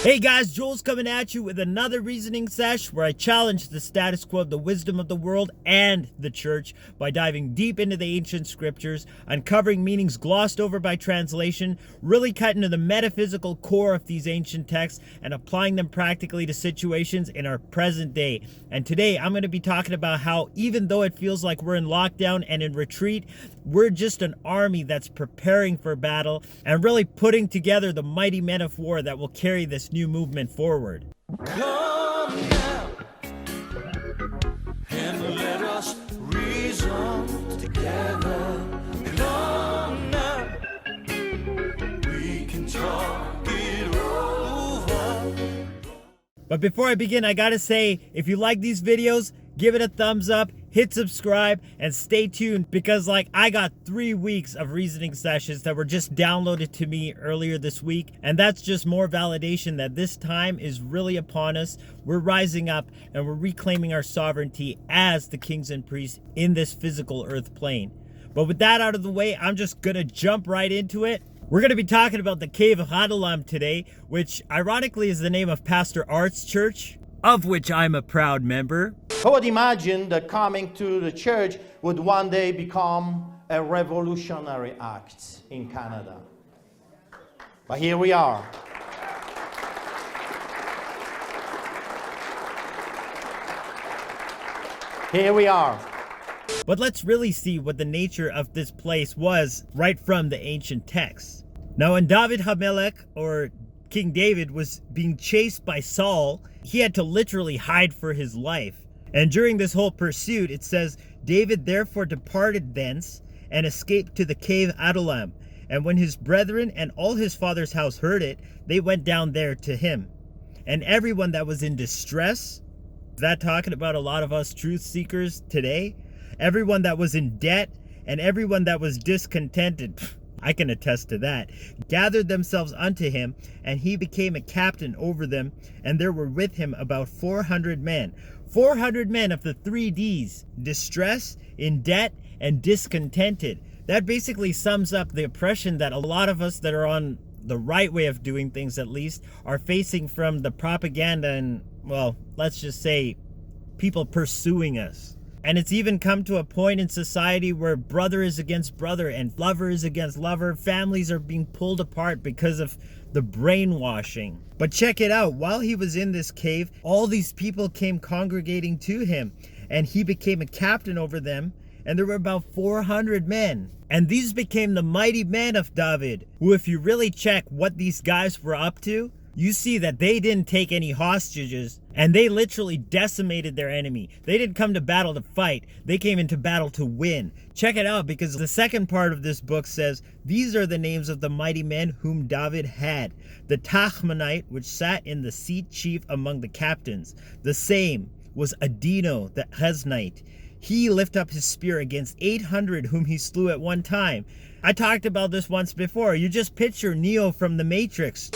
Hey guys, Joel's coming at you with another reasoning sesh where I challenge the status quo of the wisdom of the world and the church by diving deep into the ancient scriptures, uncovering meanings glossed over by translation, really cutting to the metaphysical core of these ancient texts and applying them practically to situations in our present day. And today I'm going to be talking about how even though it feels like we're in lockdown and in retreat, we're just an army that's preparing for battle and really putting together the mighty men of war that will carry this new movement forward. Come now and let us reason together. Come now, we can talk it over. But before I begin, I gotta say, if you like these videos, give it a thumbs up, hit subscribe, and stay tuned because I got 3 weeks of reasoning sessions that were just downloaded to me earlier this week, and that's just more validation that this time is really upon us. We're rising up and we're reclaiming our sovereignty as the kings and priests in this physical earth plane. But with that out of the way, I'm just gonna jump right into it. We're going to be talking about the Cave of Adullam today, which ironically is the name of Pastor Art's church, of which I'm a proud member. Who would imagine that coming to the church would one day become a revolutionary act in Canada? But here we are. Here we are. But let's really see what the nature of this place was right from the ancient texts. Now, when David HaMelech, or King David, was being chased by Saul, he had to literally hide for his life. And during this whole pursuit, it says, David therefore departed thence and escaped to the cave Adullam. And when his brethren and all his father's house heard it, they went down there to him. And everyone that was in distress, is that talking about a lot of us truth seekers today? Everyone that was in debt and everyone that was discontented, I can attest to that, gathered themselves unto him, and he became a captain over them, and there were with him about 400 men. 400 men of the 3 Ds, distress, in debt, and discontented. That basically sums up the oppression that a lot of us that are on the right way of doing things, at least, are facing from the propaganda and, well, let's just say, people pursuing us. And it's even come to a point in society where brother is against brother and lover is against lover. Families are being pulled apart because of the brainwashing. But check it out. While he was in this cave, all these people came congregating to him, and he became a captain over them. And there were about 400 men. And these became the mighty men of David, who, if you really check what these guys were up to, you see that they didn't take any hostages, and they literally decimated their enemy. They didn't come to battle to fight. They came into battle to win. Check it out, because the second part of this book says, these are the names of the mighty men whom David had. The Tachmonite, which sat in the seat chief among the captains. The same was Adino, the Heznite. He lifted up his spear against 800 whom he slew at one time. I talked about this once before. You just picture Neo from the Matrix.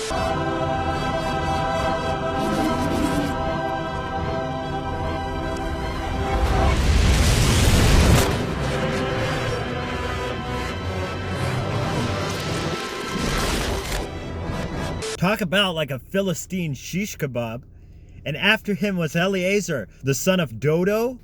Talk about like a Philistine shish kebab. And after him was Eleazar, the son of Dodo,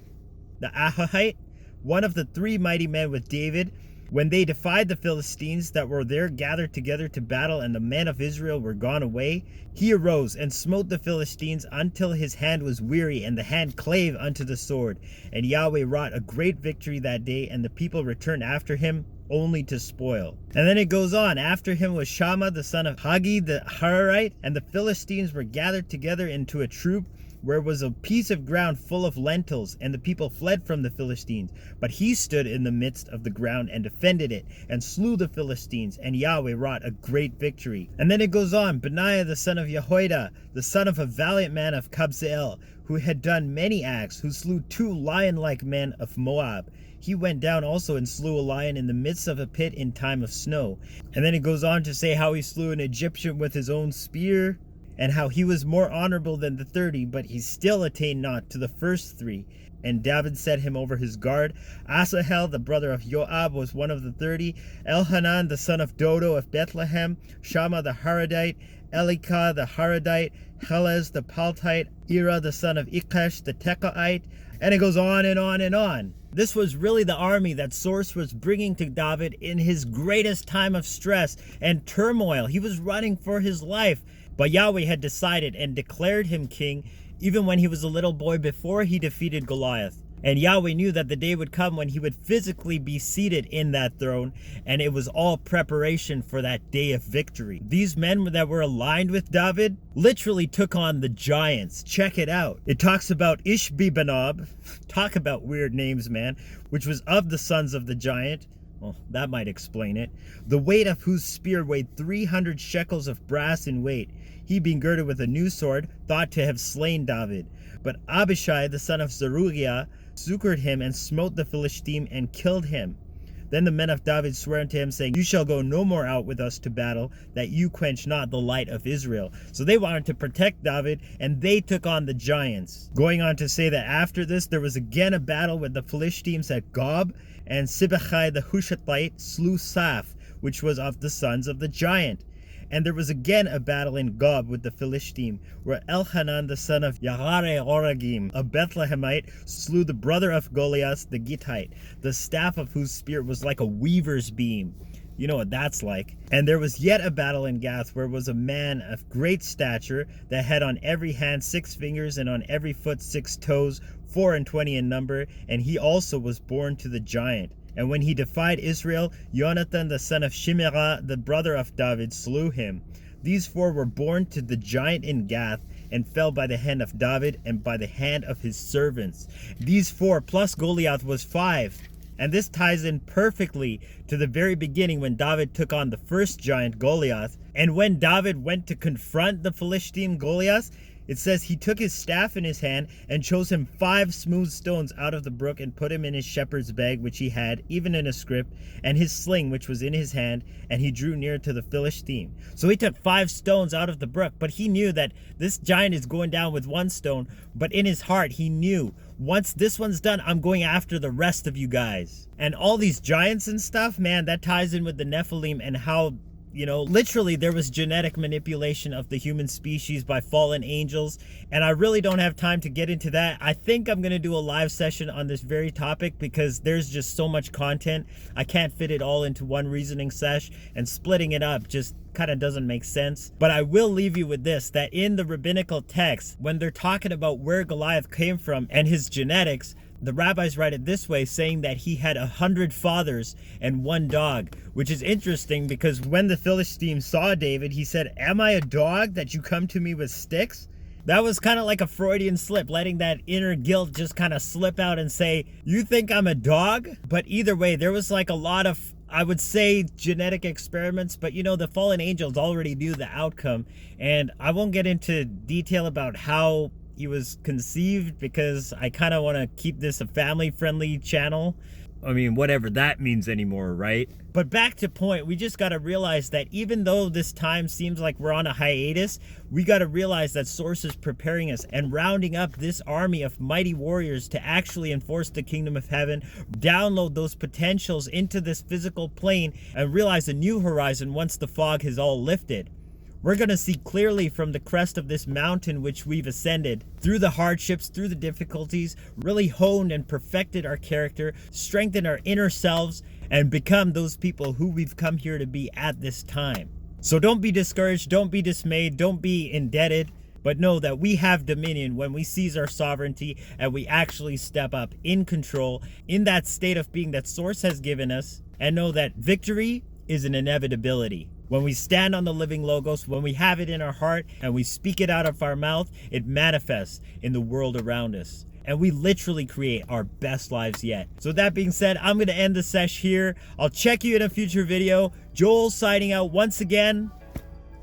the Ahahite, one of the 3 mighty men with David, when they defied the Philistines that were there gathered together to battle, and the men of Israel were gone away. He arose and smote the Philistines until his hand was weary, and the hand clave unto the sword. And Yahweh wrought a great victory that day, and the people returned after him only to spoil. And then it goes on. After him was Shammah the son of Hagi the Hararite, and the Philistines were gathered together into a troop, where was a piece of ground full of lentils, and the people fled from the Philistines. But he stood in the midst of the ground and defended it, and slew the Philistines, and Yahweh wrought a great victory. And then it goes on. Benaiah the son of Jehoiada, the son of a valiant man of Kabzeel, who had done many acts, who slew 2 lion-like men of Moab. He went down also and slew a lion in the midst of a pit in time of snow. And then it goes on to say how he slew an Egyptian with his own spear, and how he was more honorable than the 30, but he still attained not to the first 3. And David set him over his guard. Asahel, the brother of Joab, was one of the 30. Elhanan, the son of Dodo of Bethlehem. Shammah the Haradite, Elika the Haradite, Helez the Paltite, Ira the son of Ikesh the Tekoite, and it goes on and on and on. This was really the army that Source was bringing to David in his greatest time of stress and turmoil. He was running for his life, but Yahweh had decided and declared him king even when he was a little boy before he defeated Goliath. And Yahweh knew that the day would come when he would physically be seated in that throne, and it was all preparation for that day of victory. These men that were aligned with David literally took on the giants. Check it out. It talks about Ishbi-Benob, talk about weird names, man, which was of the sons of the giant. Well, that might explain it. The weight of whose spear weighed 300 shekels of brass in weight, he being girded with a new sword, thought to have slain David. But Abishai, the son of Zeruiah, succored him and smote the Philistine and killed him. Then the men of David swore unto him, saying, You shall go no more out with us to battle, that you quench not the light of Israel. So they wanted to protect David, and they took on the giants. Going on to say that after this, there was again a battle with the Philistines at Gob, and Sibbechai the Hushathite slew Saph, which was of the sons of the giant. And there was again a battle in Gob with the Philistine, where Elhanan the son of Yahare-oragim, a Bethlehemite, slew the brother of Goliath the Gittite, the staff of whose spear was like a weaver's beam. You know what that's like. And there was yet a battle in Gath, where was a man of great stature, that had on every hand 6 fingers, and on every foot 6 toes, 24 in number, and he also was born to the giant. And when he defied Israel, Jonathan the son of Shimera, the brother of David, slew him. These 4 were born to the giant in Gath, and fell by the hand of David and by the hand of his servants. These 4 plus Goliath was 5. And this ties in perfectly to the very beginning when David took on the first giant, Goliath. And when David went to confront the Philistine Goliath, it says he took his staff in his hand and chose him 5 smooth stones out of the brook and put him in his shepherd's bag, which he had, even in a scrip, and his sling, which was in his hand, and he drew near to the Philistine. So he took 5 stones out of the brook, but he knew that this giant is going down with 1 stone, but in his heart he knew, once this one's done, I'm going after the rest of you guys. And all these giants and stuff, man, that ties in with the Nephilim and how, you know, literally there was genetic manipulation of the human species by fallen angels, and I really don't have time to get into that. I think I'm going to do a live session on this very topic because there's just so much content. I can't fit it all into one reasoning sesh, and splitting it up just kind of doesn't make sense. But I will leave you with this, that in the rabbinical text, when they're talking about where Goliath came from and his genetics, the rabbis write it this way, saying that he had 100 fathers and 1 dog, which is interesting because when the Philistine saw David, he said, Am I a dog that you come to me with sticks? That was kind of like a Freudian slip, letting that inner guilt just kind of slip out and say, you think I'm a dog? But either way, there was like a lot of, I would say, genetic experiments, but you know, the fallen angels already knew the outcome. And I won't get into detail about how he was conceived because I kind of want to keep this a family-friendly channel. I mean, whatever that means anymore, right? But back to point, we just got to realize that even though this time seems like we're on a hiatus, we got to realize that Source is preparing us and rounding up this army of mighty warriors to actually enforce the kingdom of heaven, download those potentials into this physical plane, and realize a new horizon once the fog has all lifted. We're going to see clearly from the crest of this mountain which we've ascended, through the hardships, through the difficulties, really honed and perfected our character, strengthened our inner selves, and become those people who we've come here to be at this time. So don't be discouraged, don't be dismayed, don't be indebted, but know that we have dominion when we seize our sovereignty and we actually step up in control, in that state of being that Source has given us, and know that victory is an inevitability. When we stand on the living logos, when we have it in our heart and we speak it out of our mouth, it manifests in the world around us. And we literally create our best lives yet. So that being said, I'm going to end the sesh here. I'll check you in a future video. Joel signing out once again.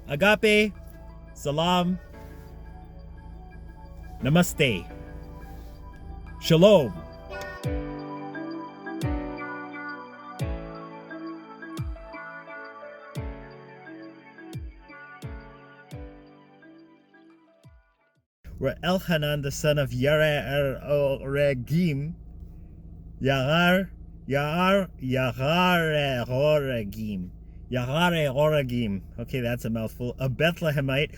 Agape. Salaam. Namaste. Shalom. Where Elhanan the son of Yahare-oragim, Yahare-oragim, Yahare Oragim. Okay, that's a mouthful. A Bethlehemite